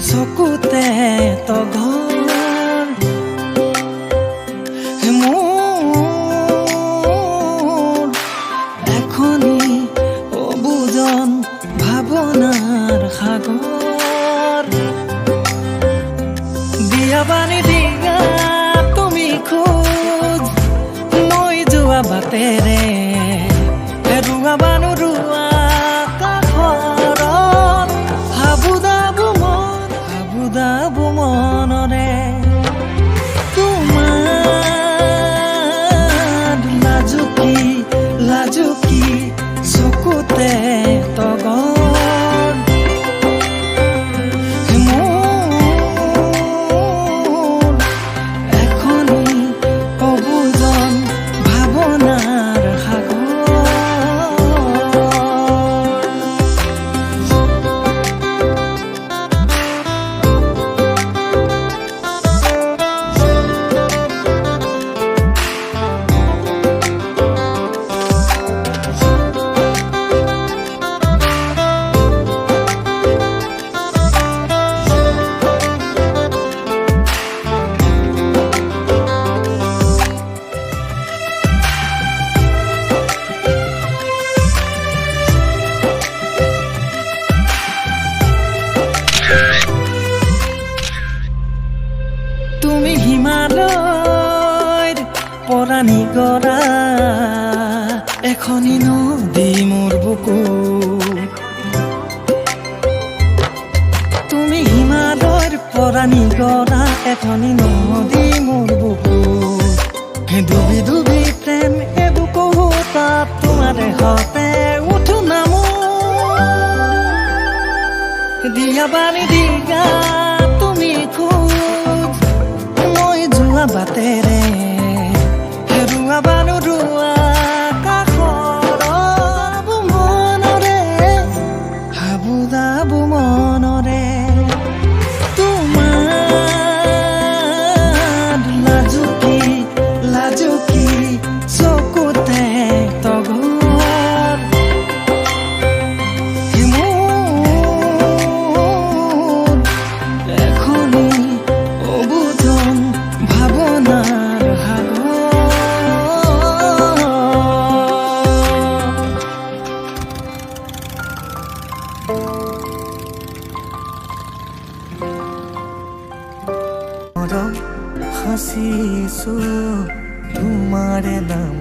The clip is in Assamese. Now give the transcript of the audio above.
চকুতে তঘৰ মোৰ এখনি অবুজন ভাৱনাৰ সাগৰ দিয়া বানি দিয়া তুমি খোজ মই যোৱা বাটেৰে হেৰুৱা বানো ৰুৱা কাষৰত হাবুদাবু মনৰে তোমাৰ লাজুকী চকুতে তগৰ মোৰ এখনি অবুজন ভাৱনাৰ সাগৰ তুমি হিমালয়ৰ পৰা নিগৰা এখনি নদী মোৰ বুকু তুমি হিমালয়ৰ পৰা নিগৰা এখনি নদী মোৰ বুকু ডুবি ডুবি প্ৰেম এবুকু তাত তোমাৰ দেহতে উঠো নামো দিয়া বানি দিয়া তুমি খোজ মই যোৱা বাটেৰে হেৰুৱা বানো ৰুৱা কাষৰ মনৰে হাবুদাবু মনৰে তোমাৰ লাজুকী চকুতে তগৰ মোৰ এখনি অবুজন ভাৱনাৰ সাগৰ সাঁচিছো তোমাৰে নাম